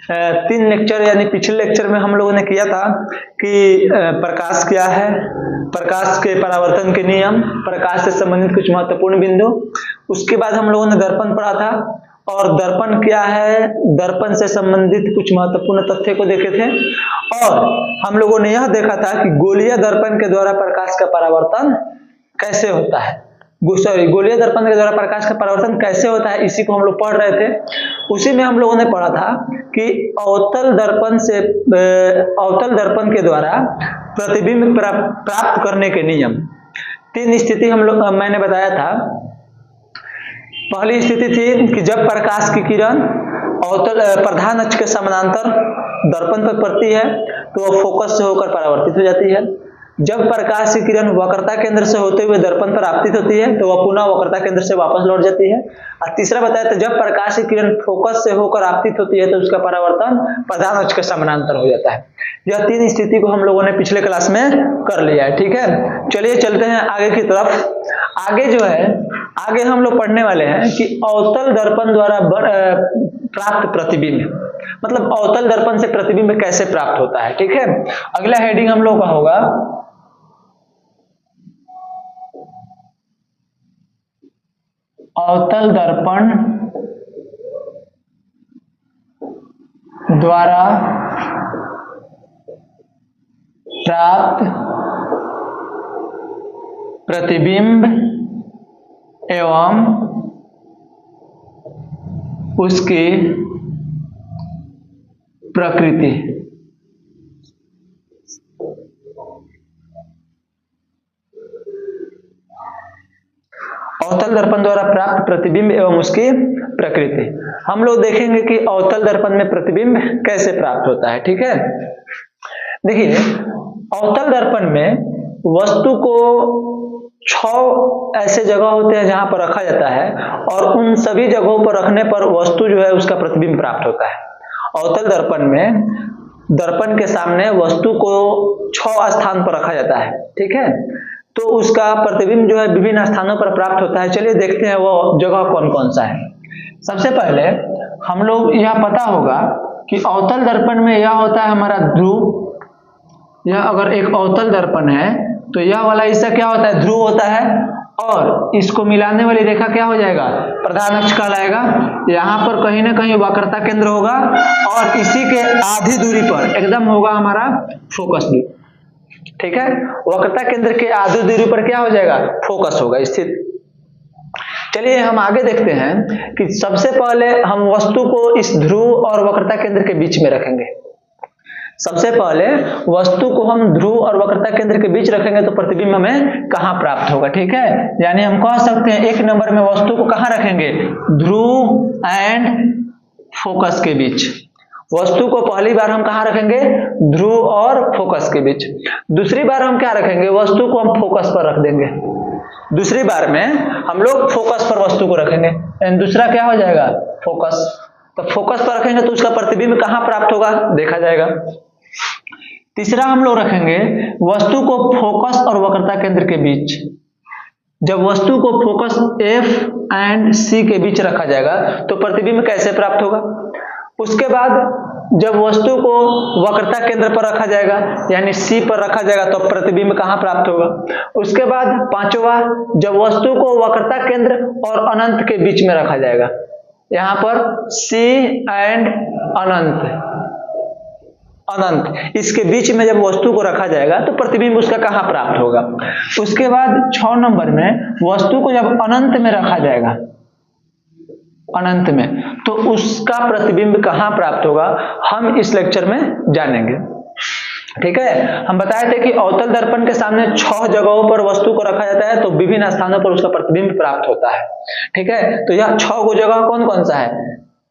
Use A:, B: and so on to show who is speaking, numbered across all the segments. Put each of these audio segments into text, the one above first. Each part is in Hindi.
A: तीन लेक्चर यानी पिछले लेक्चर में हम लोगों ने किया था कि प्रकाश क्या है, प्रकाश के परावर्तन के नियम, प्रकाश से संबंधित कुछ महत्वपूर्ण बिंदु। उसके बाद हम लोगों ने दर्पण पढ़ा था और दर्पण क्या है, दर्पण से संबंधित कुछ महत्वपूर्ण तथ्य को देखे थे। और हम लोगों ने यह देखा था कि गोलीय दर्पण के द्वारा प्रकाश का परावर्तन कैसे होता है, गोलीय दर्पण के द्वारा प्रकाश का परावर्तन कैसे होता है, इसी को हम लोग पढ़ रहे थे। उसी में हम लोगों ने पढ़ा था कि अवतल दर्पण के द्वारा प्रतिबिंब प्राप्त करने के नियम। तीन स्थिति मैंने बताया था। पहली स्थिति थी कि जब प्रकाश की किरण प्रधान अक्ष के समानांतर दर्पण पर पड़ती है तो वह फोकस से होकर परावर्तित हो जाती है। जब प्रकाश की किरण वक्रता केंद्र से होते हुए दर्पण पर आपतित होती है तो वह पुनः वक्रता केंद्र से वापस लौट जाती है। और तीसरा बताया था जब प्रकाश की किरण फोकस से होकर आपतित होती है तो उसका परावर्तन प्रधान अक्ष के समानांतर हो जाता है। यह तीन स्थिति को हम लोगों ने पिछले क्लास में कर लिया है। ठीक है, चलिए चलते हैं आगे की तरफ। आगे जो है, आगे हम लोग पढ़ने वाले हैं कि अवतल दर्पण द्वारा प्राप्त प्रतिबिंब, मतलब अवतल दर्पण से प्रतिबिंब कैसे प्राप्त होता है। ठीक है, अगला हेडिंग हम लोग का होगा अवतल दर्पण द्वारा प्राप्त प्रतिबिंब एवं उसकी प्रकृति। अवतल दर्पण द्वारा प्राप्त प्रतिबिंब एवं उसकी प्रकृति। हम लोग देखेंगे कि अवतल दर्पण में प्रतिबिंब कैसे प्राप्त होता है। ठीक है, देखिए अवतल दर्पण में वस्तु को 6 ऐसे जगह होते हैं जहां पर रखा जाता है और उन सभी जगहों पर रखने पर वस्तु जो है उसका प्रतिबिंब प्राप्त होता है। अवतल दर्पण में दर्पण के सामने वस्तु को 6 स्थान पर रखा जाता है। ठीक है, तो उसका प्रतिबिंब जो है विभिन्न स्थानों पर प्राप्त होता है। चलिए देखते हैं वो जगह कौन कौन सा है। सबसे पहले हम लोग यह पता होगा कि अवतल दर्पण में यह होता है हमारा ध्रुव। यह अगर एक अवतल दर्पण है तो यह वाला हिस्सा क्या होता है, ध्रुव होता है, और इसको मिलाने वाली रेखा क्या हो जाएगा, प्रधान अक्ष कहलाएगा। यहाँ पर कहीं ना कहीं वक्रता केंद्र होगा और इसी के आधी दूरी पर एकदम होगा हमारा फोकस बिंदु। ठीक है, वक्रता केंद्र के आधी दूरी पर क्या हो जाएगा, फोकस होगा स्थित। चलिए हम आगे देखते हैं कि सबसे पहले हम वस्तु को इस ध्रुव और वक्रता केंद्र के बीच में रखेंगे। सबसे पहले वस्तु को हम ध्रुव और वक्रता केंद्र के बीच रखेंगे तो प्रतिबिंब हमें कहां प्राप्त होगा। ठीक है, यानी हम कह सकते हैं 1 नंबर में वस्तु को कहां रखेंगे, ध्रुव एंड फोकस के बीच। वस्तु को पहली बार हम कहां रखेंगे, ध्रुव और फोकस के बीच। दूसरी बार हम क्या रखेंगे, वस्तु को हम फोकस पर रख देंगे। दूसरी बार में हम लोग फोकस पर वस्तु को रखेंगे, एंड दूसरा क्या हो जाएगा, फोकस। तो फोकस पर रखेंगे तो उसका प्रतिबिंब कहां प्राप्त होगा, देखा जाएगा। तीसरा हम लोग रखेंगे वस्तु को फोकस और वक्रता केंद्र के बीच। जब वस्तु को फोकस F एंड C के बीच रखा जाएगा तो प्रतिबिंब कैसे प्राप्त होगा। उसके बाद जब वस्तु को वक्रता केंद्र पर रखा जाएगा यानी C पर रखा जाएगा तो प्रतिबिंब कहां प्राप्त होगा। उसके बाद पांचवा, जब वस्तु को वक्रता केंद्र और अनंत के बीच में रखा जाएगा, यहां पर C एंड अनंत इसके बीच में जब वस्तु को रखा जाएगा तो प्रतिबिंब उसका कहां प्राप्त होगा। उसके बाद 6 नंबर में वस्तु को जब अनंत में रखा जाएगा, अनंत में, तो उसका प्रतिबिंब कहां प्राप्त होगा हम इस लेक्चर में जानेंगे। ठीक है, हम बताए थे कि अवतल दर्पण के सामने 6 जगहों पर वस्तु को रखा जाता है तो विभिन्न स्थानों पर उसका प्रतिबिंब प्राप्त होता है। ठीक है, तो यह 6 जगह कौन कौन सा है,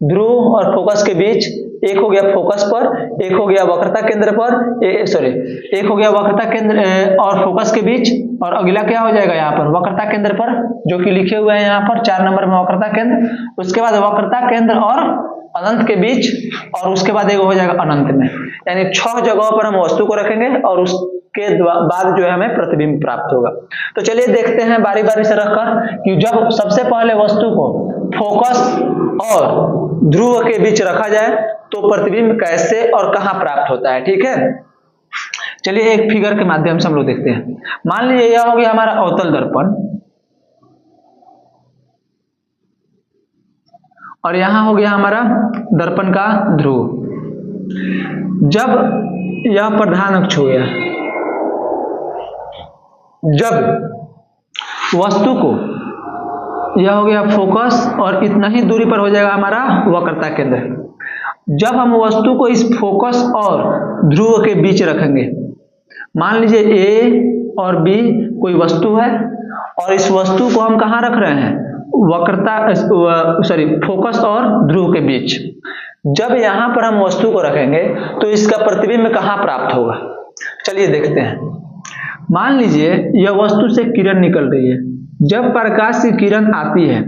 A: ध्रुव और फोकस के बीच, एक हो गया फोकस पर, एक हो गया वक्रता केंद्र पर, एक हो गया वक्रता केंद्र और फोकस के बीच, और अगला क्या हो जाएगा यहाँ पर वक्रता केंद्र पर, जो कि लिखे हुए हैं यहाँ पर 4 नंबर में वक्रता केंद्र। उसके बाद वक्रता केंद्र और अनंत के बीच, और उसके बाद एक हो जाएगा अनंत में। यानी 6 जगहों पर हम वस्तु को रखेंगे और उसके बाद जो है हमें प्रतिबिंब प्राप्त होगा। तो चलिए देखते हैं बारी बारी से रखकर कि जब सबसे पहले वस्तु को फोकस और ध्रुव के बीच रखा जाए तो प्रतिबिंब कैसे और कहां प्राप्त होता है। ठीक है, चलिए एक फिगर के माध्यम से हम लोग देखते हैं। मान लीजिए यह हो गया हमारा अवतल दर्पण और यहां हो गया हमारा दर्पण का ध्रुव। जब यह प्रधान अक्ष हो गया, जब वस्तु को, यह हो गया फोकस और इतना ही दूरी पर हो जाएगा हमारा वक्रता केंद्र। जब हम वस्तु को इस फोकस और ध्रुव के बीच रखेंगे, मान लीजिए ए और बी कोई वस्तु है और इस वस्तु को हम कहां रख रहे हैं, फोकस और ध्रुव के बीच। जब यहां पर हम वस्तु को रखेंगे तो इसका प्रतिबिंब कहां प्राप्त होगा, चलिए देखते हैं। मान लीजिए यह वस्तु से किरण निकल रही है। जब प्रकाश की किरण आती है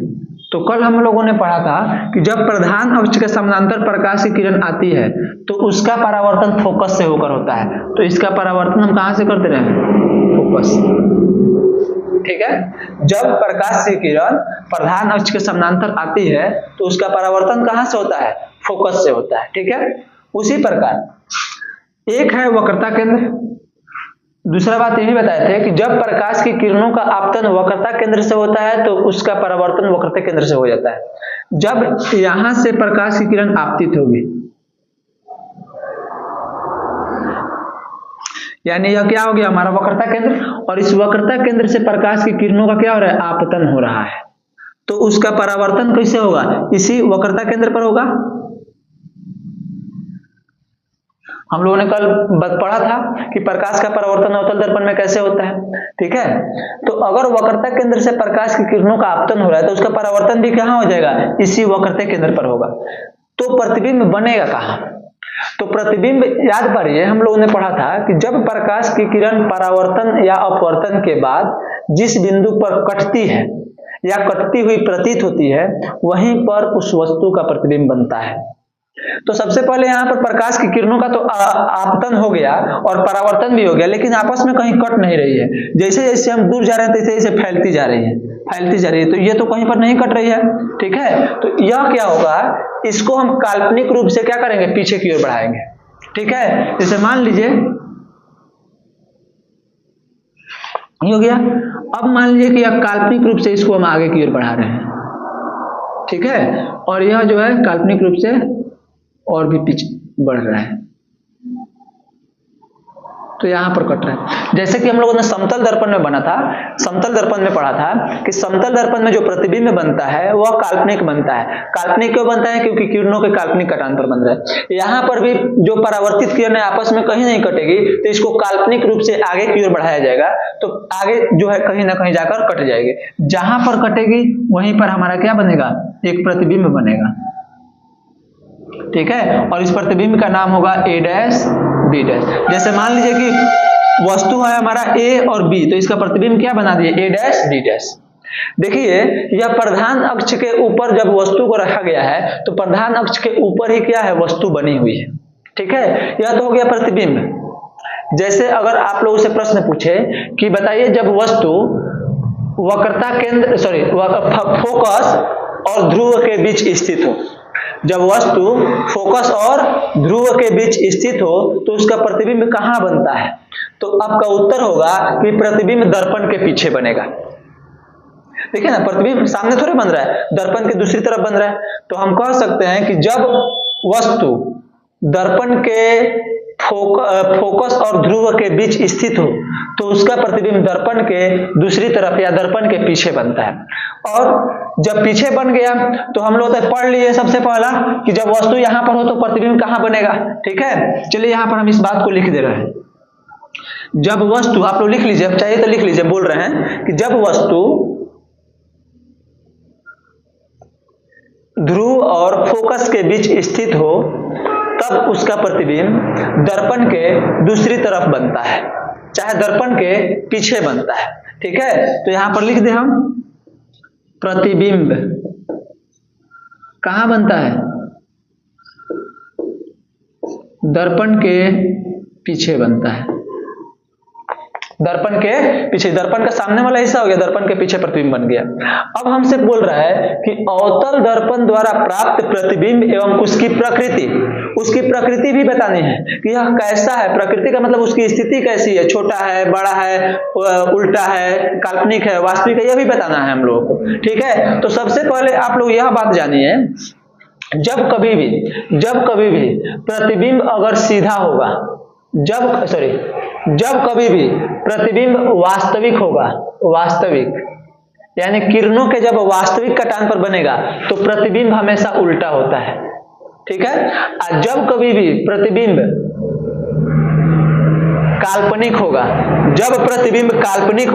A: तो कल हम लोगों ने पढ़ा था कि जब प्रधान अक्ष के समानांतर प्रकाश की किरण आती है तो उसका परावर्तन फोकस से होकर होता है। तो इसका परावर्तन हम कहां से करते रहे, फोकस। ठीक है, जब प्रकाश की किरण प्रधान अक्ष के समानांतर आती है तो उसका परावर्तन कहां से होता है, फोकस से होता है। ठीक है, उसी प्रकार एक है वक्रता केंद्र, दूसरा बात यह भी बताए थे कि जब प्रकाश की किरणों का आपतन वक्रता केंद्र से होता है तो उसका परावर्तन वक्रता केंद्र से हो जाता है। जब यहां से प्रकाश की किरण आपतित होगी, यानी यह क्या हो गया हमारा वक्रता केंद्र, और इस वक्रता केंद्र से प्रकाश की किरणों का क्या हो रहा है, आपतन हो रहा है। तो उसका परावर्तन कैसे होगा, इसी वक्रता केंद्र पर होगा। हम लोगों ने कल पढ़ा था कि प्रकाश का परावर्तन अवतल दर्पण में कैसे होता है। ठीक है, तो अगर वक्रता केंद्र से प्रकाश की किरणों का आपतन हो रहा है तो उसका परावर्तन भी कहां हो जाएगा, इसी वक्रता केंद्र पर होगा। तो प्रतिबिंब बनेगा कहां, तो प्रतिबिंब याद करिए हम लोगों ने पढ़ा था कि जब प्रकाश की किरण परावर्तन या अपवर्तन के बाद जिस बिंदु पर कटती है या कटती हुई प्रतीत होती है वहीं पर उस वस्तु का प्रतिबिंब बनता है। तो सबसे पहले यहाँ पर प्रकाश की किरणों का तो आपतन हो गया और परावर्तन भी हो गया, लेकिन आपस में कहीं कट नहीं रही है। जैसे जैसे हम दूर जा रहे हैं तैसे जैसे फैलती जा रही है, तो ये तो कहीं पर नहीं कट रही है। ठीक है, तो यह क्या होगा, इसको हम काल्पनिक रूप से क्या करेंगे, पीछे की ओर बढ़ाएंगे। ठीक है, जैसे मान लीजिए ये हो गया। अब मान लीजिए कि यह काल्पनिक रूप से इसको हम आगे की ओर बढ़ा रहे हैं। ठीक है, और यह जो है काल्पनिक रूप से और भी पीछे बढ़ रहा है, तो यहां पर कट रहा है। जैसे कि हम लोगों ने समतल दर्पण में बना था, समतल दर्पण में पढ़ा था कि समतल दर्पण में जो प्रतिबिंब बनता है वह काल्पनिक बनता है। काल्पनिक क्यों बनता है, क्योंकि किरणों के काल्पनिक कटान पर बन रहा है। यहां पर भी जो परावर्तित किरणें आपस में कहीं नहीं कटेगी तो इसको काल्पनिक रूप से आगे की ओर बढ़ाया जाएगा, तो आगे जो है कहीं ना कहीं जाकर कट जाएगी। जहां पर कटेगी वहीं पर हमारा क्या बनेगा, एक प्रतिबिंब बनेगा। ठीक है, और इस प्रतिबिंब का नाम होगा ए डैश बी डैश। जैसे मान लीजिए कि वस्तु है हमारा ए और बी, तो इसका प्रतिबिंब क्या बना दिए, ए डैश डी डैश। देखिए यह प्रधान अक्ष के ऊपर जब वस्तु को रखा गया है तो प्रधान अक्ष के ऊपर ही क्या है, वस्तु बनी हुई है। ठीक है, यह तो हो गया प्रतिबिंब। जैसे अगर आप लोगों से प्रश्न पूछे कि बताइए जब वस्तु वक्रता केंद्र फोकस और ध्रुव के बीच स्थित हो, जब वस्तु फोकस और ध्रुव के बीच स्थित हो तो उसका प्रतिबिंब कहां बनता है, तो आपका उत्तर होगा कि प्रतिबिंब दर्पण के पीछे बनेगा। देखिए ना, प्रतिबिंब सामने थोड़े बन रहा है, दर्पण के दूसरी तरफ बन रहा है। तो हम कह सकते हैं कि जब वस्तु दर्पण के फोकस और ध्रुव के बीच स्थित हो तो उसका प्रतिबिंब दर्पण के दूसरी तरफ या दर्पण के पीछे बनता है। और जब पीछे बन गया तो हम लोग पढ़ लिए सबसे पहला कि जब वस्तु यहां पर हो तो प्रतिबिंब कहां बनेगा। ठीक है, चलिए यहां पर हम इस बात को लिख दे रहे हैं। जब वस्तु, आप लोग लिख लीजिए, अब चाहिए तो लिख लीजिए, बोल रहे हैं कि जब वस्तु ध्रुव और फोकस के बीच स्थित हो तब उसका प्रतिबिंब दर्पण के दूसरी तरफ बनता है, चाहे दर्पण के पीछे बनता है। ठीक है, तो यहां पर लिख दे हम, प्रतिबिंब कहां बनता है, दर्पण के पीछे बनता है। दर्पण के पीछे, दर्पण का सामने वाला हिस्सा हो गया, दर्पण के पीछे प्रतिबिंब बन गया। अब हमसे बोल रहा है कि अवतल दर्पण द्वारा प्राप्त प्रतिबिंब एवं उसकी प्रकृति भी बतानी है कि यह कैसा है। प्रकृति का मतलब उसकी स्थिति कैसी है, छोटा है, बड़ा है, उल्टा है, काल्पनिक है, वास्तविक है, यह भी बताना है हम लोगों को। ठीक है, तो सबसे पहले आप लोग यह बात जानिए, जब कभी भी प्रतिबिंब अगर सीधा होगा, जब कभी भी प्रतिबिंब वास्तविक होगा, वास्तविक यानी किरणों के जब वास्तविक कटान पर बनेगा तो प्रतिबिंब हमेशा उल्टा होता है। ठीक है, और जब कभी भी प्रतिबिंब काल्पनिक होगा, जब प्रतिबिंब काल्पनिक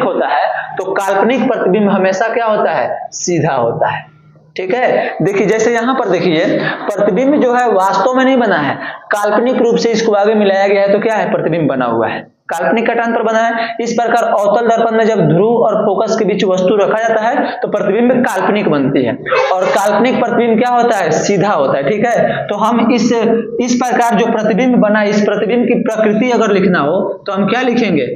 A: होता है तो काल्पनिक प्रतिबिंब हमेशा क्या होता है, सीधा होता है। ठीक है, देखिए जैसे यहां पर देखिए प्रतिबिंब जो है वास्तव में नहीं बना है, काल्पनिक रूप से इसको आगे मिलाया गया है, तो क्या है, प्रतिबिंब बना हुआ है, काल्पनिक कटान पर बना है। इस प्रकार अवतल दर्पण में जब ध्रुव और फोकस के बीच वस्तु रखा जाता है तो प्रतिबिंब काल्पनिक बनती है, और काल्पनिक प्रतिबिंब क्या होता है, सीधा होता है। ठीक है, तो हम इस प्रकार जो प्रतिबिंब बना, इस प्रतिबिंब की प्रकृति अगर लिखना हो तो हम क्या लिखेंगे,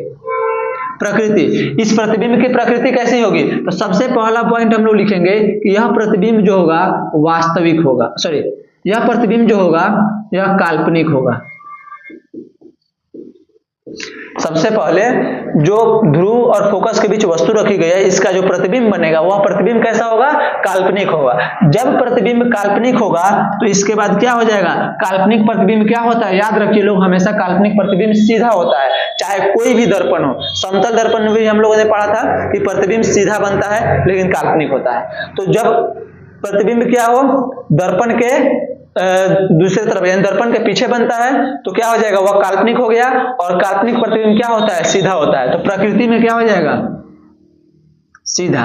A: प्रकृति। इस प्रतिबिंब की प्रकृति कैसी होगी, तो सबसे पहला पॉइंट हम लोग लिखेंगे कि यह प्रतिबिंब जो होगा वास्तविक होगा, यह प्रतिबिंब जो होगा यह काल्पनिक होगा। सबसे पहले जो ध्रुव और फोकस के बीच वस्तु रखी गई है, इसका जो प्रतिबिंब बनेगा वह प्रतिबिंब कैसा होगा, काल्पनिक होगा। जब प्रतिबिंब काल्पनिक होगा तो इसके बाद क्या हो जाएगा, काल्पनिक प्रतिबिंब क्या होता है, याद रखिए लोग, हमेशा काल्पनिक प्रतिबिंब सीधा होता है, चाहे कोई भी दर्पण हो। समतल दर्पण में भी हम लोगों ने पढ़ा था कि प्रतिबिंब सीधा बनता है लेकिन काल्पनिक होता है। तो जब प्रतिबिंब क्या हो, दर्पण के दूसरे तरफ यानी दर्पण के पीछे बनता है तो क्या हो जाएगा, वह काल्पनिक हो गया, और काल्पनिक प्रतिबिंब क्या होता है, सीधा होता है। तो प्रकृति में क्या हो जाएगा, सीधा।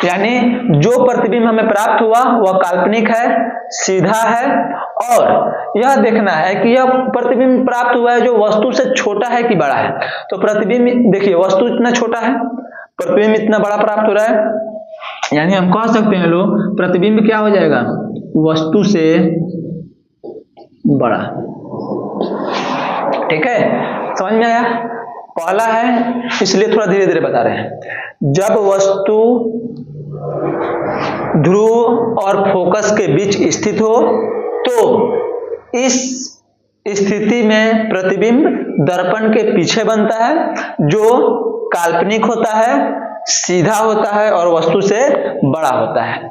A: यानी जो प्रतिबिंब हमें प्राप्त हुआ वह काल्पनिक है, सीधा है, और यह देखना है कि यह प्रतिबिंब प्राप्त हुआ है जो वस्तु से छोटा है कि बड़ा है। तो प्रतिबिंब देखिए, वस्तु इतना छोटा है, प्रतिबिंब इतना बड़ा प्राप्त हो रहा है, यानी हम कह सकते हैं लोग प्रतिबिंब क्या हो जाएगा, वस्तु से बड़ा। ठीक है, समझ में आया। पहला है, इसलिए थोड़ा धीरे धीरे बता रहे हैं। जब वस्तु ध्रुव और फोकस के बीच स्थित हो तो इस स्थिति में प्रतिबिंब दर्पण के पीछे बनता है, जो काल्पनिक होता है, सीधा होता है और वस्तु से बड़ा होता है।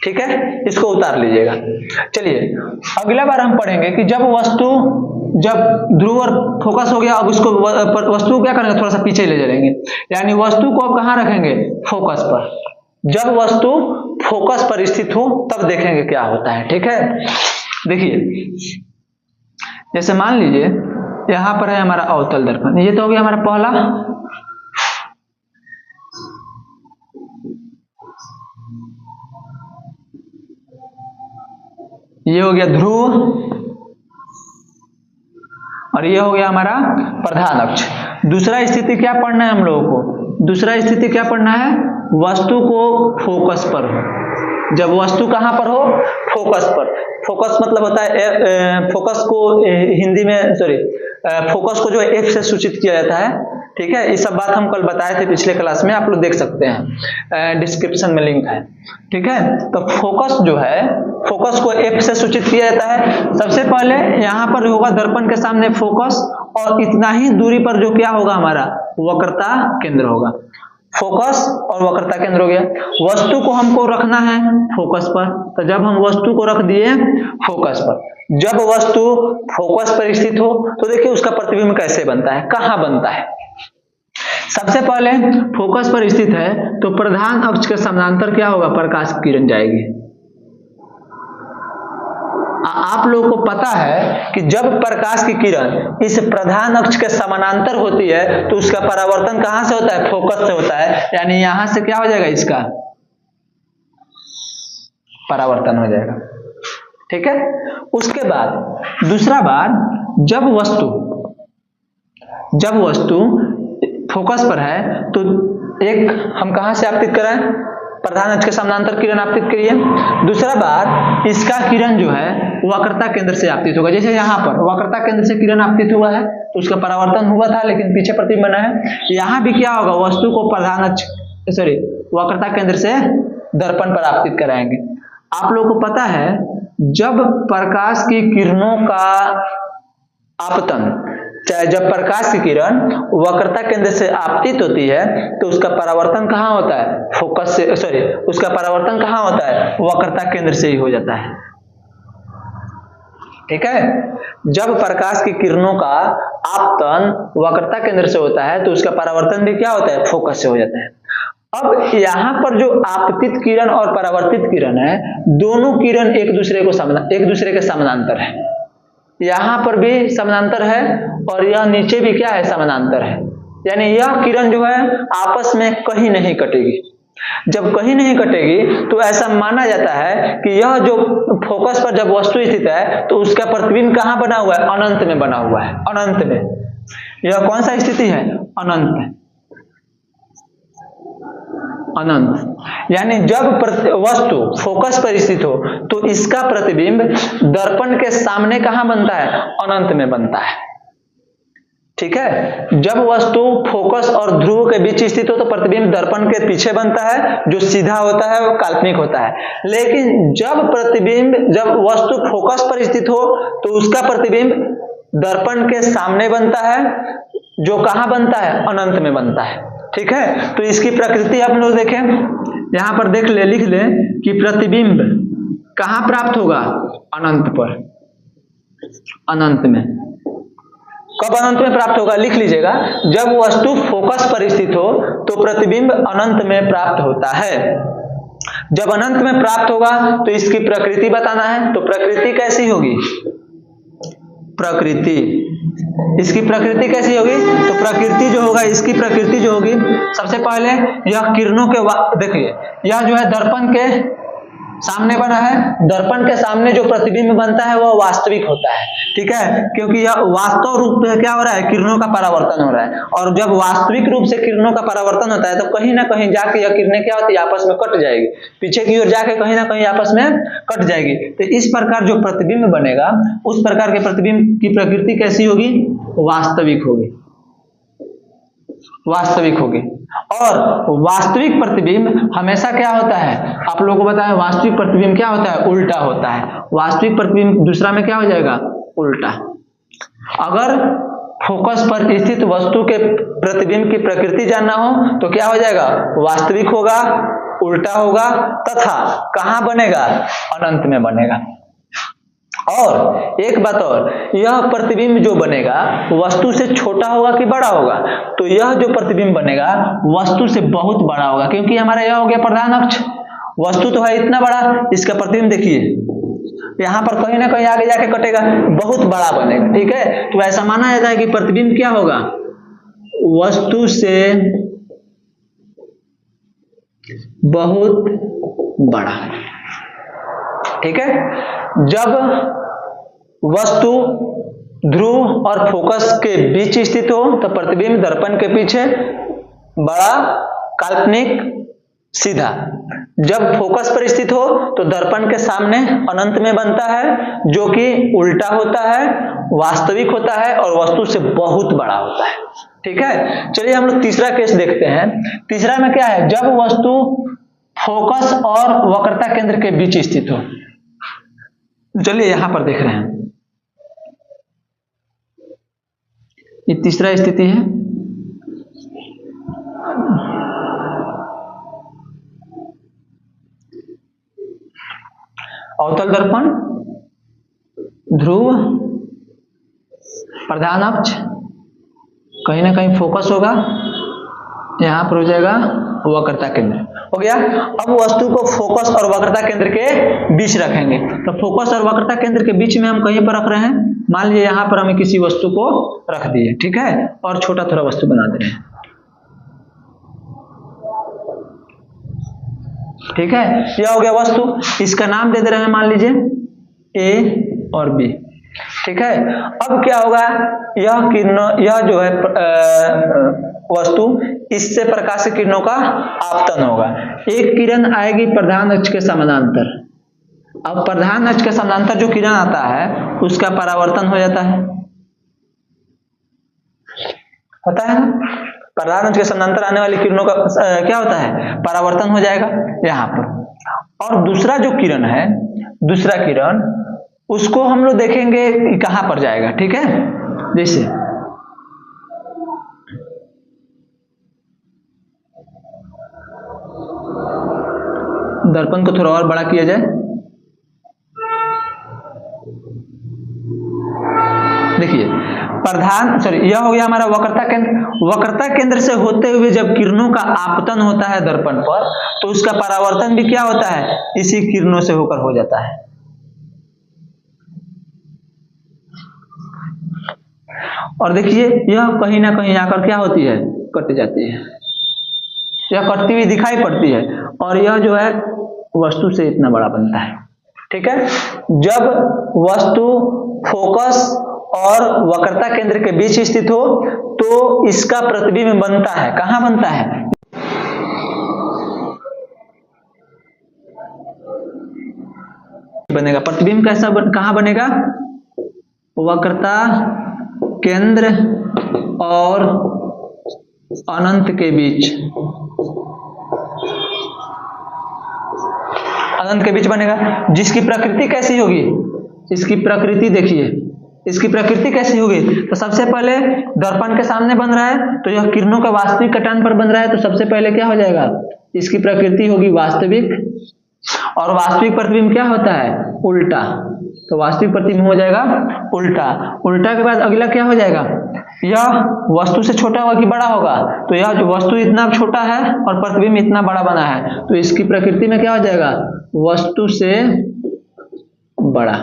A: ठीक है, इसको उतार लीजिएगा। चलिए अगला बार हम पढ़ेंगे कि जब ध्रुव और फोकस हो गया, अब उसको वस्तु क्या करेंगे, थोड़ा सा पीछे ले जाएंगे, यानी वस्तु को अब कहां रखेंगे, फोकस पर। जब वस्तु फोकस पर स्थित हो तब देखेंगे क्या होता है। ठीक है, देखिए जैसे मान लीजिए यहां पर है हमारा अवतल दर्पण, ये तो हो गया हमारा पहला। ये हो गया ध्रुव और ये हो गया हमारा प्रधान अक्ष। दूसरा स्थिति क्या पढ़ना है हम लोगों को, दूसरा स्थिति क्या पढ़ना है, वस्तु को फोकस पर हो। जब वस्तु कहां पर हो, फोकस पर। फोकस मतलब होता है फोकस को हिंदी में फोकस को जो एफ से सूचित किया जाता है। ठीक है, ये सब बात हम कल बताए थे पिछले क्लास में, आप लोग देख सकते हैं, डिस्क्रिप्शन में लिंक है। ठीक है, तो फोकस जो है, फोकस को एफ से सूचित किया जाता है। सबसे पहले यहां पर होगा दर्पण के सामने फोकस, और इतना ही दूरी पर जो क्या होगा हमारा वक्रता केंद्र होगा। फोकस और वक्रता केंद्र हो गया। वस्तु को हमको रखना है फोकस पर, तो जब हम वस्तु को रख दिए फोकस पर, जब वस्तु फोकस पर स्थित हो तो देखिए उसका प्रतिबिंब कैसे बनता है, कहां बनता है। सबसे पहले फोकस पर स्थित है तो प्रधान अक्ष के समानांतर क्या होगा, प्रकाश की किरण जाएगी। आप लोगों को पता है कि जब प्रकाश की किरण इस प्रधान अक्ष के समानांतर होती है तो उसका परावर्तन कहां से होता है, फोकस से होता है। यानी यहां से क्या हो जाएगा, इसका परावर्तन हो जाएगा। ठीक है, उसके बाद दूसरा बार जब वस्तु फोकस पर है तो एक हम कहां से आपतित कराएं, प्रधान अक्ष के समानांतर किरण आपतित करिए। दूसरा बात, इसका किरण जो है वक्रता केंद्र से आपतित होगा। जैसे यहाँ पर वक्रता केंद्र से किरण आपतित हुआ है तो उसका परावर्तन हुआ था, लेकिन पीछे प्रतिबिंब बना है। यहाँ भी क्या होगा, वस्तु को प्रधान अक्ष वक्रता केंद्र से दर्पण पर आपतित कराएंगे। आप लोगों को पता है जब प्रकाश की किरणों का आपतन, चाहे जब प्रकाश की किरण वक्रता केंद्र से आपतित होती है तो उसका परावर्तन कहाँ होता है, फोकस से, उसका परावर्तन कहाँ होता है, वक्रता केंद्र से ही हो जाता है। ठीक है, जब प्रकाश की किरणों का आपतन वक्रता केंद्र से होता है तो उसका परावर्तन भी क्या होता है, फोकस से हो जाता है। अब यहाँ पर जो आपतित किरण और परावर्तित किरण है, दोनों किरण एक दूसरे के समानांतर है। यहाँ पर भी समानांतर है और यह नीचे भी क्या है, समानांतर है। यानी यह किरण जो है आपस में कहीं नहीं कटेगी। जब कहीं नहीं कटेगी तो ऐसा माना जाता है कि यह जो फोकस पर जब वस्तु स्थित है तो उसका प्रतिबिंब कहाँ बना हुआ है, अनंत में बना हुआ है। अनंत में, यह कौन सा स्थिति है, अनंत। अनंत यानी जब वस्तु फोकस पर स्थित हो तो इसका प्रतिबिंब दर्पण के सामने कहां बनता है, अनंत में बनता है। ठीक है, जब वस्तु फोकस और ध्रुव के बीच स्थित हो तो प्रतिबिंब दर्पण के पीछे बनता है, जो सीधा होता है वो काल्पनिक होता है। लेकिन जब वस्तु फोकस पर स्थित हो तो उसका प्रतिबिंब दर्पण के सामने बनता है, जो कहां बनता है, अनंत में बनता है। ठीक है, तो इसकी प्रकृति आप लोग देखें, यहां पर लिख ले कि प्रतिबिंब कहां प्राप्त होगा, अनंत पर। अनंत में, कब अनंत में प्राप्त होगा, लिख लीजिएगा, जब वस्तु फोकस पर स्थित हो तो प्रतिबिंब अनंत में प्राप्त होता है। जब अनंत में प्राप्त होगा तो इसकी प्रकृति बताना है। तो प्रकृति कैसी होगी, प्रकृति, इसकी प्रकृति कैसी होगी, तो प्रकृति जो होगा, इसकी प्रकृति जो होगी, सबसे पहले यह किरणों के देखिए, यह जो है दर्पण के सामने बना है। दर्पण के सामने जो प्रतिबिंब बनता है वह वास्तविक होता है। ठीक है, क्योंकि यह वास्तव रूप में क्या हो रहा है, किरणों का परावर्तन हो रहा है। और जब वास्तविक रूप से किरणों का परावर्तन होता है तो कहीं ना कहीं जाके यह किरणें क्या होती है, आपस में कट जाएगी, पीछे की ओर जाके कहीं ना कहीं आपस में कट जाएगी। तो इस प्रकार जो प्रतिबिंब बनेगा, उस प्रकार के प्रतिबिंब की प्रकृति कैसी होगी, वास्तविक होगी। वास्तविक होगी। और वास्तविक प्रतिबिंब हमेशा क्या होता है, आप लोगों को बताया, वास्तविक प्रतिबिंब क्या होता है, उल्टा होता है। वास्तविक प्रतिबिंब दूसरा में क्या हो जाएगा, उल्टा। अगर फोकस पर स्थित वस्तु के प्रतिबिंब की प्रकृति जानना हो तो क्या हो जाएगा, वास्तविक होगा, उल्टा होगा, तथा कहां बनेगा, अनंत में बनेगा। और एक बात और, यह प्रतिबिंब जो बनेगा वस्तु से छोटा होगा कि बड़ा होगा, तो यह जो प्रतिबिंब बनेगा वस्तु से बहुत बड़ा होगा, क्योंकि हमारा यह हो गया प्रधान अक्ष, वस्तु तो है इतना बड़ा, इसका प्रतिबिंब देखिए यहां पर कहीं ना कहीं आगे जाके कटेगा, बहुत बड़ा बनेगा। ठीक है, तो ऐसा माना जाता है कि प्रतिबिंब क्या होगा, वस्तु से बहुत बड़ा। ठीक है, जब वस्तु ध्रुव और फोकस के बीच स्थित हो तो प्रतिबिंब दर्पण के पीछे बड़ा, काल्पनिक, सीधा। जब फोकस पर स्थित हो तो दर्पण के सामने अनंत में बनता है, जो कि उल्टा होता है, वास्तविक होता है और वस्तु से बहुत बड़ा होता है। ठीक है, चलिए हम लोग तीसरा केस देखते हैं। तीसरा में क्या है, जब वस्तु फोकस और वक्रता केंद्र के बीच स्थित हो। चलिए यहां पर देख रहे हैं, ये तीसरा स्थिति है। अवतल दर्पण, ध्रुव, प्रधान अक्ष, कहीं ना कहीं फोकस होगा, यहां पर हो जाएगा वक्रता केंद्र। हो गया। अब वस्तु को फोकस और वक्रता केंद्र के बीच रखेंगे। तो फोकस और वक्रता केंद्र के बीच में हम कहीं पर रख रहे हैं, मान लीजिए यहां पर हमें किसी वस्तु को रख दिए, ठीक है, और छोटा थोड़ा वस्तु बना दे रहे हैं। ठीक है, यह हो गया वस्तु, इसका नाम दे दे रहे हैं, मान लीजिए ए और बी। ठीक है, अब क्या होगा, यह जो है वस्तु, इससे प्रकाश की किरणों का आपतन होगा। एक किरण आएगी प्रधान अक्ष के समानांतर। अब प्रधान अक्ष के समानांतर जो किरण आता है उसका परावर्तन हो जाता है, होता है ना। प्रधान अक्ष के समानांतर आने वाली किरणों का क्या होता है, परावर्तन हो जाएगा यहाँ पर। और दूसरा जो किरण है, दूसरा किरण, उसको हम लोग देखेंगे कि कहां पर जाएगा, ठीक है। जैसे दर्पण को थोड़ा और बड़ा किया जाए, देखिए यह हो गया हमारा वक्रता केंद्र। वक्रता केंद्र से होते हुए जब किरणों का आपतन होता है दर्पण पर, तो उसका परावर्तन भी क्या होता है, इसी किरणों से होकर हो जाता है। और देखिए यह कहीं ना कहीं आकर क्या होती है, कट जाती है, यह कटती हुई दिखाई पड़ती है, और यह जो है वस्तु से इतना बड़ा बनता है, ठीक है। जब वस्तु फोकस और वक्रता केंद्र के बीच स्थित हो तो इसका प्रतिबिंब बनता है, कहां बनता है, बनेगा प्रतिबिंब कैसा कहां बनेगा, वक्रता केंद्र और अनंत के बीच, अनंत के बीच बनेगा। जिसकी प्रकृति कैसी होगी, इसकी प्रकृति देखिए, इसकी प्रकृति कैसी होगी, तो सबसे पहले दर्पण के सामने बन रहा है तो यह किरणों का वास्तविक कटान पर बन रहा है, तो सबसे पहले क्या हो जाएगा, इसकी प्रकृति होगी वास्तविक, और वास्तविक प्रतिबिंब क्या होता है, उल्टा, तो वास्तविक प्रतिबिंब हो जाएगा उल्टा। उल्टा के बाद अगला क्या हो जाएगा, यह वस्तु से छोटा होगा कि बड़ा होगा, तो यह जो वस्तु इतना छोटा है और प्रतिबिंब इतना बड़ा बना है, तो इसकी प्रकृति में क्या हो जाएगा, वस्तु से बड़ा,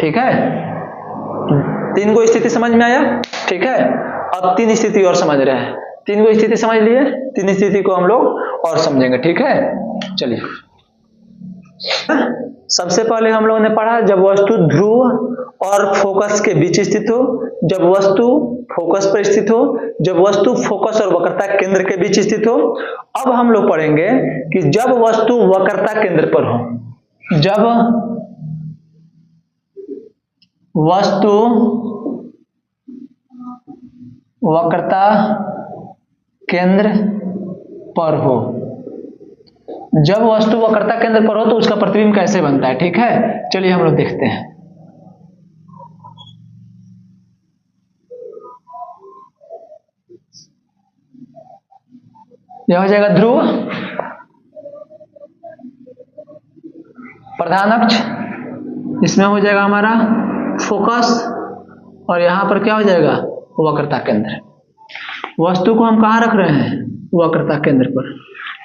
A: ठीक है। तीन को स्थिति समझ में आया, ठीक है। अब तीन स्थिति और समझ रहे हैं, तीन को स्थिति समझ लिए, तीन स्थिति को हम लोग और समझेंगे, ठीक है। चलिए सबसे पहले हम लोगों ने पढ़ा जब वस्तु ध्रुव और फोकस के बीच स्थित हो, जब वस्तु फोकस पर स्थित हो, जब वस्तु फोकस और वक्रता केंद्र के बीच स्थित हो। अब हम लोग पढ़ेंगे कि जब वस्तु वक्रता केंद्र पर हो, जब वस्तु वक्रता केंद्र पर हो, जब वस्तु वक्रता केंद्र पर हो तो उसका प्रतिबिंब कैसे बनता है, ठीक है। चलिए हम लोग देखते हैं। यह हो जाएगा ध्रुव, प्रधान अक्ष, इसमें हो जाएगा हमारा फोकस, और यहां पर क्या हो जाएगा, वक्रता केंद्र। वस्तु को हम कहां रख रहे हैं, वक्रता केंद्र पर।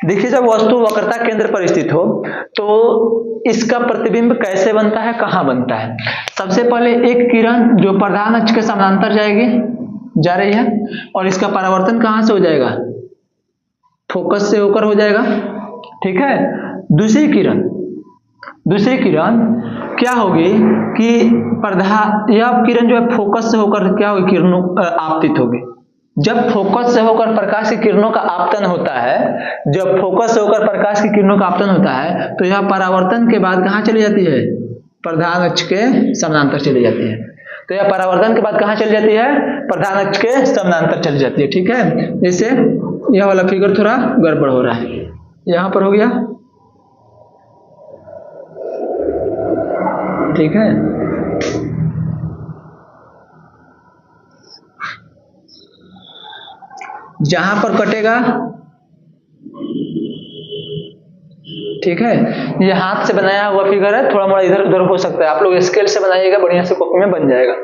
A: देखिए जब वस्तु वक्रता केंद्र पर स्थित हो तो इसका प्रतिबिंब कैसे बनता है, कहां बनता है। सबसे पहले एक किरण जो प्रधान अक्ष के समानांतर जा रही है, और इसका परावर्तन कहां से हो जाएगा, फोकस से होकर हो जाएगा, ठीक है। दूसरी किरण क्या होगी कि यह किरण जो है फोकस से होकर क्या होगी, किरणों आपतित होगी। जब फोकस से होकर प्रकाश की किरणों का आपतन होता है, जब फोकस से होकर प्रकाश की किरणों का आपतन होता है, तो यह परावर्तन के बाद कहां चली जाती है, प्रधान अक्ष के समानांतर चली जाती है। तो यह परावर्तन के बाद कहां चली जाती है, प्रधान अक्ष के समानांतर चली जाती है, ठीक है। जैसे यह वाला फिगर थोड़ा गड़बड़ हो रहा है, यहां पर हो गया, ठीक है। जहां पर कटेगा, ठीक है, ये हाथ से बनाया हुआ फिगर है, थोड़ा मोड़ा इधर उधर हो सकता है, आप लोग स्केल से बनाइएगा, बढ़िया से कॉपी में बन जाएगा।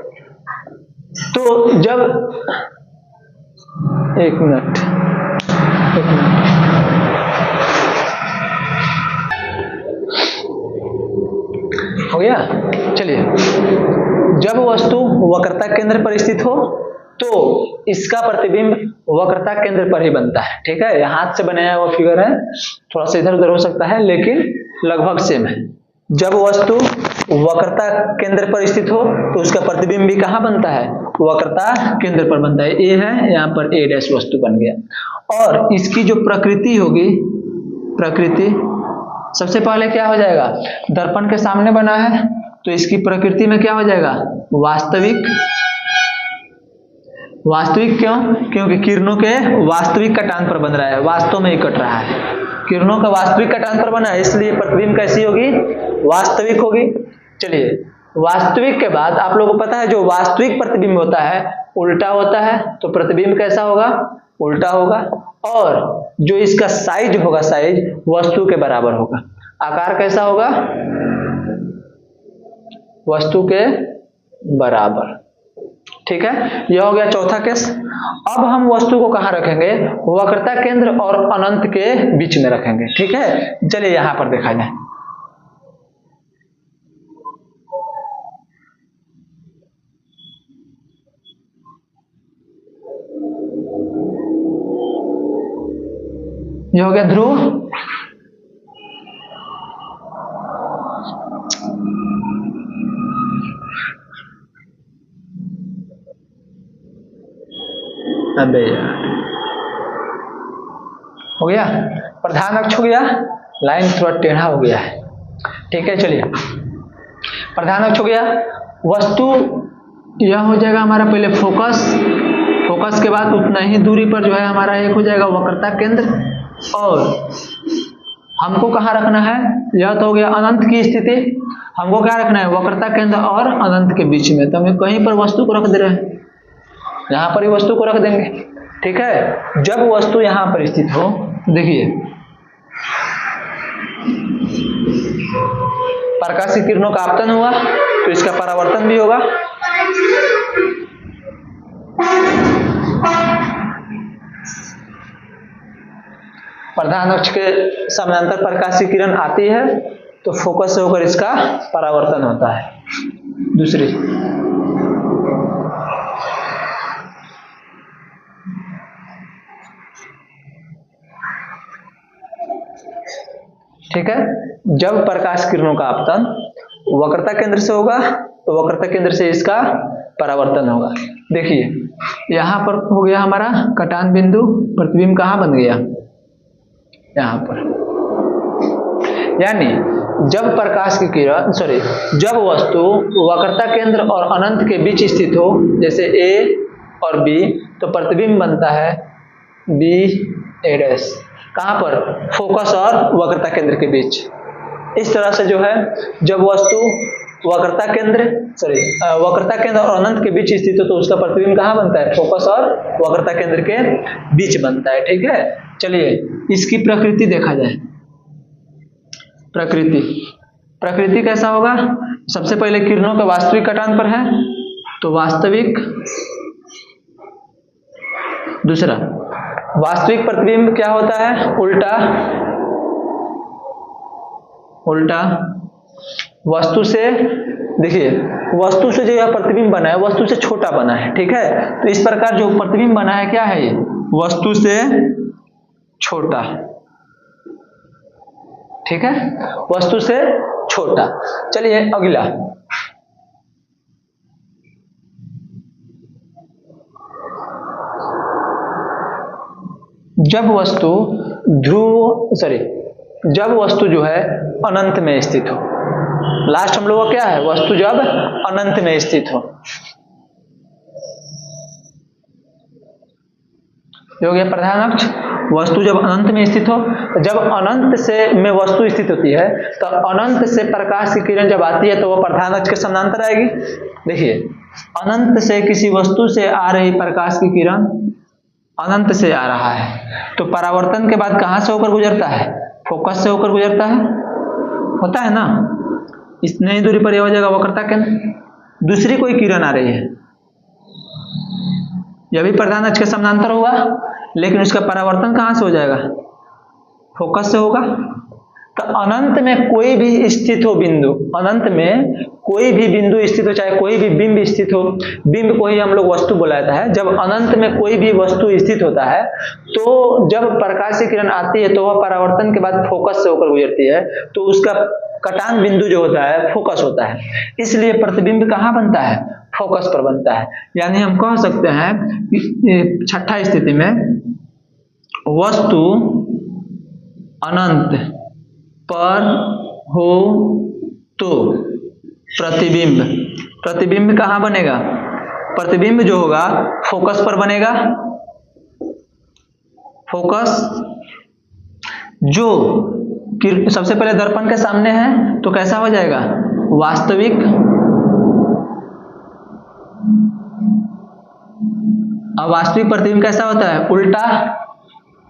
A: तो जब एक मिनट हो गया। चलिए जब वस्तु वक्रता केंद्र पर स्थित हो तो इसका प्रतिबिंब वक्रता केंद्र पर ही बनता है, ठीक है। यह हाथ से बनाया हुआ फिगर है, थोड़ा सा इधर उधर हो सकता है लेकिन लगभग सेम है। जब वस्तु वक्रता केंद्र पर स्थित हो तो उसका प्रतिबिंब भी कहाँ बनता है, वक्रता केंद्र पर बनता है। ए है, यहाँ पर ए डैश वस्तु बन गया। और इसकी जो प्रकृति होगी, प्रकृति सबसे पहले क्या हो जाएगा, दर्पण के सामने बना है तो इसकी प्रकृति में क्या हो जाएगा, वास्तविक। वास्तविक क्यों, क्योंकि किरणों के वास्तविक कटान पर बन रहा है, वास्तव में ही कट रहा है, किरणों का वास्तविक कटान पर बना है, इसलिए प्रतिबिंब कैसी होगी, वास्तविक होगी। चलिए, वास्तविक के बाद आप लोगों को पता है जो वास्तविक प्रतिबिंब होता है उल्टा होता है, तो प्रतिबिंब कैसा होगा, उल्टा होगा। और जो इसका साइज होगा, साइज वस्तु के बराबर होगा। आकार कैसा होगा, वस्तु के बराबर। ठीक है, यह हो गया चौथा केस। अब हम वस्तु को कहां रखेंगे, वक्रता केंद्र और अनंत के बीच में रखेंगे। ठीक है, चलिए यहां पर देखा जाए। यह हो गया ध्रुव, अबे यार हो गया, प्रधान अक्ष हो गया, लाइन थोड़ा टेढ़ा हो गया है। ठीक है, चलिए प्रधान अक्ष हो गया, वस्तु यह हो जाएगा हमारा पहले फोकस, फोकस के बाद उतना ही दूरी पर जो है हमारा एक हो जाएगा वक्रता केंद्र। और हमको कहाँ रखना है, यह तो हो गया अनंत की स्थिति, हमको क्या रखना है, वक्रता केंद्र और अनंत के बीच में। तो हमें कहीं पर वस्तु को रख दे रहे हैं, यहां पर ही वस्तु को रख देंगे। ठीक है, जब वस्तु यहां पर स्थित हो, देखिए प्रकाश की किरणों का आपतन हुआ तो इसका परावर्तन भी होगा। प्रधान अक्ष के समानांतर प्रकाश की किरण आती है तो फोकस से होकर इसका परावर्तन होता है। दूसरी, ठीक है, जब प्रकाश किरणों का आपतन वक्रता केंद्र से होगा तो वक्रता केंद्र से इसका परावर्तन होगा। देखिए यहां पर हो गया हमारा कटान बिंदु, प्रतिबिंब कहां बन गया, यहां पर। यानी जब प्रकाश की किरण जब वस्तु वक्रता केंद्र और अनंत के बीच स्थित हो, जैसे ए और बी, तो प्रतिबिंब बनता है बी ए डैश, कहां पर, फोकस और वक्रता केंद्र के बीच। इस तरह से जो है जब वस्तु वक्रता केंद्र और अनंत के बीच स्थित हो तो उसका प्रतिबिंब कहां बनता है, फोकस और वक्रता केंद्र के बीच बनता है। ठीक है, चलिए इसकी प्रकृति देखा जाए। प्रकृति कैसा होगा, सबसे पहले किरणों का वास्तविक कटान पर है तो वास्तविक। दूसरा, वास्तविक प्रतिबिंब क्या होता है, उल्टा। वस्तु से, देखिए वस्तु से जो यह प्रतिबिंब बना है वस्तु से छोटा बना है। ठीक है, तो इस प्रकार जो प्रतिबिंब बना है क्या है, ये वस्तु से छोटा। ठीक है, वस्तु से छोटा। चलिए अगला, जब वस्तु जो है अनंत में स्थित हो, लास्ट हम लोग का क्या है, वस्तु जब अनंत में स्थित हो, ये हो गया प्रधान अक्ष। वस्तु जब अनंत में स्थित हो, जब अनंत से में वस्तु स्थित होती है तो अनंत से प्रकाश की किरण जब आती है तो वह प्रधान अक्ष के समानांतर आएगी। देखिए अनंत से किसी वस्तु से आ रही प्रकाश की किरण अनंत से आ रहा है तो परावर्तन के बाद कहां से होकर गुजरता है, फोकस से होकर गुजरता है, होता है ना। इतने ही दूरी पर यह हो जाएगा वक्रता केंद्र। दूसरी कोई किरण आ रही है, यह भी प्रधान अक्ष के समानांतर हुआ, लेकिन उसका परावर्तन कहां से हो जाएगा, फोकस से होगा। तो अनंत में कोई भी स्थित हो बिंदु, अनंत में कोई भी बिंदु स्थित हो, चाहे कोई भी बिंब स्थित हो, बिंब को ही हम लोग वस्तु बोला जाता है। जब अनंत में कोई भी वस्तु स्थित होता है तो जब प्रकाश की किरण आती है तो वह परावर्तन के बाद फोकस से होकर गुजरती है, तो उसका कटान बिंदु जो होता है फोकस होता है। इसलिए प्रतिबिंब कहाँ बनता है? फोकस पर बनता है। यानी हम कह सकते हैं छठा स्थिति में वस्तु अनंत पर हो तो प्रतिबिंब, प्रतिबिंब कहाँ बनेगा? प्रतिबिंब जो होगा फोकस पर बनेगा। फोकस जो सबसे पहले दर्पण के सामने है तो कैसा हो जाएगा? वास्तविक। अब वास्तविक प्रतिबिंब कैसा होता है? उल्टा।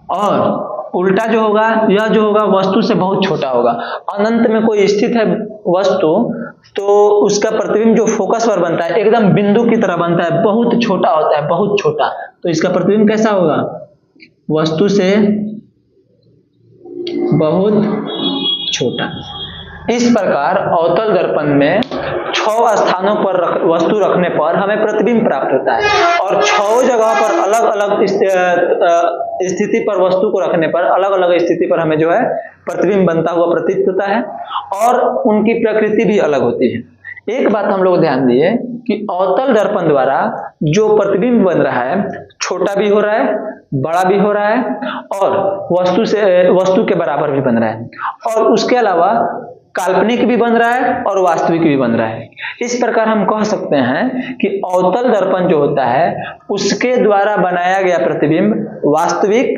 A: और उल्टा जो होगा, यह जो होगा वस्तु से बहुत छोटा होगा। अनंत में कोई स्थित है वस्तु तो उसका प्रतिबिंब जो फोकस पर बनता है एकदम बिंदु की तरह बनता है, बहुत छोटा होता है, बहुत छोटा। तो इसका प्रतिबिंब कैसा होगा? वस्तु से बहुत छोटा। इस प्रकार अवतल दर्पण में 6 स्थानों पर वस्तु रखने पर हमें प्रतिबिंब प्राप्त होता है, और 6 जगह पर अलग अलग स्थिति पर वस्तु को रखने पर अलग अलग स्थिति पर हमें जो है प्रतिबिंब बनता हुआ प्रतीत होता है, और उनकी प्रकृति भी अलग होती है। एक बात हम लोग ध्यान दिए कि अवतल दर्पण द्वारा जो प्रतिबिंब बन रहा है छोटा भी हो रहा है, बड़ा भी हो रहा है, और वस्तु के बराबर भी बन रहा है, और उसके अलावा काल्पनिक भी बन रहा है और वास्तविक भी बन रहा है। इस प्रकार हम कह सकते हैं कि अवतल दर्पण जो होता है उसके द्वारा बनाया गया प्रतिबिंब वास्तविक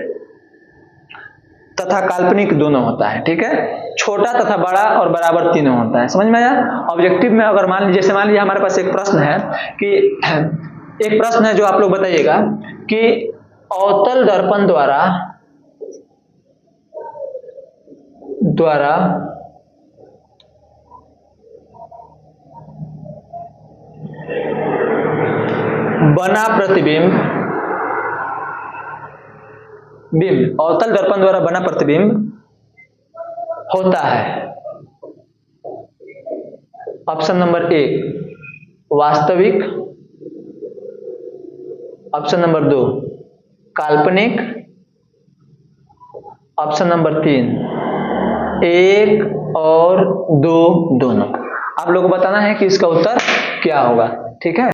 A: तथा काल्पनिक दोनों होता है। ठीक है, छोटा तथा बड़ा और बराबर तीनों होता है। समझ में आया? ऑब्जेक्टिव में अगर मान लीजिए हमारे पास एक प्रश्न है कि एक प्रश्न है जो आप लोग बताइएगा कि अवतल दर्पण द्वारा बना प्रतिबिंब, अवतल दर्पण द्वारा बना प्रतिबिंब होता है ऑप्शन नंबर 1 वास्तविक, ऑप्शन नंबर 2 काल्पनिक, ऑप्शन नंबर 3 1 और 2 दोनों। आप लोगों को बताना है कि इसका उत्तर क्या होगा। ठीक है।